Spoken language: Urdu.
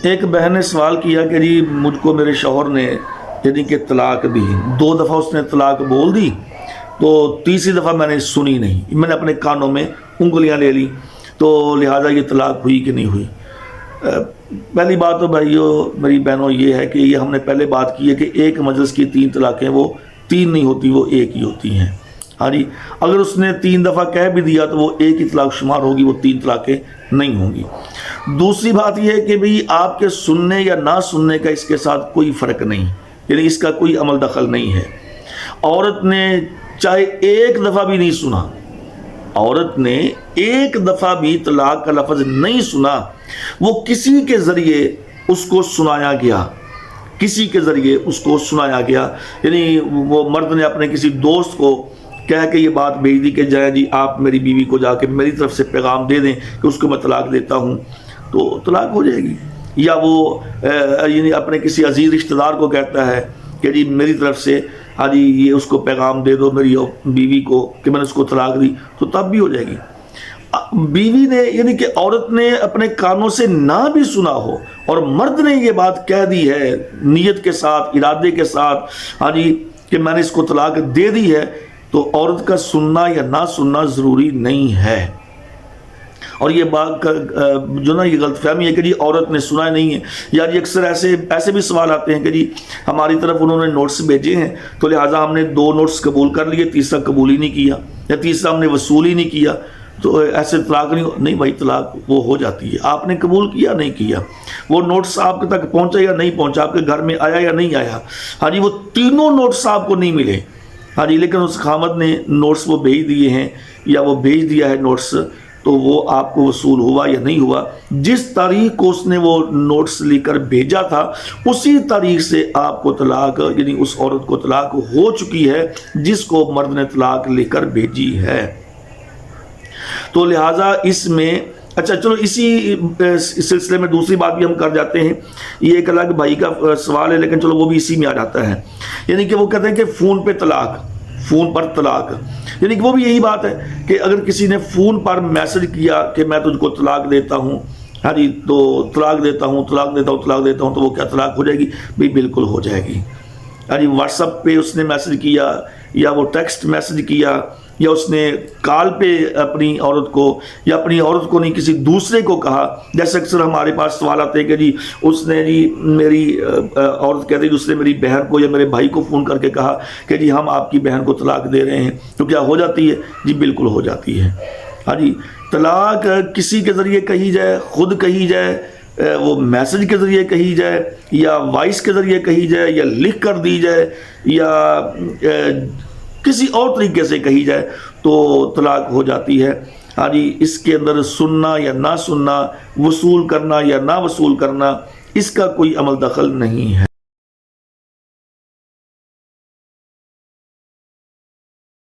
ایک بہن نے سوال کیا کہ جی مجھ کو میرے شوہر نے یعنی کہ طلاق دی، 2 دفعہ اس نے طلاق بول دی، تو تیسری دفعہ میں نے سنی نہیں، میں نے اپنے کانوں میں انگلیاں لے لی، تو لہٰذا یہ طلاق ہوئی کہ نہیں ہوئی؟ پہلی بات تو بھائیو میری بہنوں یہ ہے کہ یہ ہم نے پہلے بات کی ہے کہ ایک مجلس کی 3 طلاقیں وہ 3 نہیں ہوتی، وہ ایک ہی ہوتی ہیں۔ ہاں جی، اگر اس نے 3 دفعہ کہہ بھی دیا تو وہ ایک ہی طلاق شمار ہوگی، وہ 3 طلاقیں نہیں ہوں گی۔ دوسری بات یہ ہے کہ بھئی آپ کے سننے یا نہ سننے کا اس کے ساتھ کوئی فرق نہیں، یعنی اس کا کوئی عمل دخل نہیں ہے۔ عورت نے چاہے ایک دفعہ بھی نہیں سنا، عورت نے ایک دفعہ بھی طلاق کا لفظ نہیں سنا، وہ کسی کے ذریعے اس کو سنایا گیا، کسی کے ذریعے اس کو سنایا گیا، یعنی وہ مرد نے اپنے کسی دوست کو کہہ کے یہ بات بھیج دی کہ جائے جی آپ میری بیوی کو جا کے میری طرف سے پیغام دے دیں کہ اس کو میں طلاق دیتا ہوں، تو طلاق ہو جائے گی۔ یا وہ یعنی اپنے کسی عزیز رشتہ دار کو کہتا ہے کہ جی میری طرف سے ہاں جی یہ اس کو پیغام دے دو میری بیوی کو کہ میں نے اس کو طلاق دی، تو تب بھی ہو جائے گی۔ بیوی نے یعنی کہ عورت نے اپنے کانوں سے نہ بھی سنا ہو اور مرد نے یہ بات کہہ دی ہے نیت کے ساتھ، ارادے کے ساتھ ہاں جی کہ میں نے اس کو طلاق دے دی ہے، تو عورت کا سننا یا نہ سننا ضروری نہیں ہے۔ اور یہ بات جو نا یہ غلط فہمی ہے کہ جی عورت نے سنا نہیں ہے، یا جی اکثر ایسے بھی سوال آتے ہیں کہ جی ہماری طرف انہوں نے نوٹس بھیجے ہیں تو لہٰذا ہم نے 2 نوٹس قبول کر لیے، تیسرا قبول ہی نہیں کیا، یا تیسرا ہم نے وصول ہی نہیں کیا، تو ایسے طلاق نہیں بھائی، طلاق وہ ہو جاتی ہے۔ آپ نے قبول کیا نہیں کیا، وہ نوٹس آپ تک پہنچا یا نہیں پہنچا، آپ کے گھر میں آیا یا نہیں آیا، ہاں جی وہ تینوں نوٹس آپ کو نہیں ملے، ہاں جی لیکن اس خامد نے نوٹس وہ بھیج دیے ہیں یا وہ بھیج دیا ہے نوٹس، تو وہ آپ کو وصول ہوا یا نہیں ہوا، جس تاریخ کو اس نے وہ نوٹس لے کر بھیجا تھا اسی تاریخ سے آپ کو طلاق یعنی اس عورت کو طلاق ہو چکی ہے جس کو مرد نے طلاق لے کر بھیجی ہے۔ تو لہٰذا اس میں اچھا چلو اسی سلسلے میں دوسری بات بھی ہم کر جاتے ہیں، یہ ایک الگ بھائی کا سوال ہے لیکن چلو وہ بھی اسی میں آ جاتا ہے، یعنی کہ وہ کہتے ہیں کہ فون پہ طلاق، فون پر طلاق، یعنی کہ وہ بھی یہی بات ہے کہ اگر کسی نے فون پر میسج کیا کہ میں تجھ کو طلاق دیتا ہوں، ہاں جی تو طلاق دیتا ہوں طلاق دیتا ہوں طلاق دیتا ہوں، تو وہ کیا طلاق ہو جائے گی؟ بھئی بالکل ہو جائے گی۔ ہاں جی واٹس ایپ پہ اس نے میسج کیا یا وہ ٹیکسٹ میسج کیا یا اس نے کال پہ اپنی عورت کو یا اپنی عورت کو نہیں کسی دوسرے کو کہا، جیسے اکثر ہمارے پاس سوال آتے ہیں کہ جی اس نے جی میری عورت کہتے ہیں اس نے میری بہن کو یا میرے بھائی کو فون کر کے کہا کہ جی ہم آپ کی بہن کو طلاق دے رہے ہیں، تو کیا ہو جاتی ہے؟ جی بالکل ہو جاتی ہے۔ ہاں جی طلاق کسی کے ذریعے کہی جائے، خود کہی جائے، وہ میسج کے ذریعے کہی جائے یا وائس کے ذریعے کہی جائے یا لکھ کر دی جائے یا کسی اور طریقے سے کہی جائے، تو طلاق ہو جاتی ہے۔ ہاں جی اس کے اندر سننا یا نہ سننا، وصول کرنا یا نہ وصول کرنا، اس کا کوئی عمل دخل نہیں ہے۔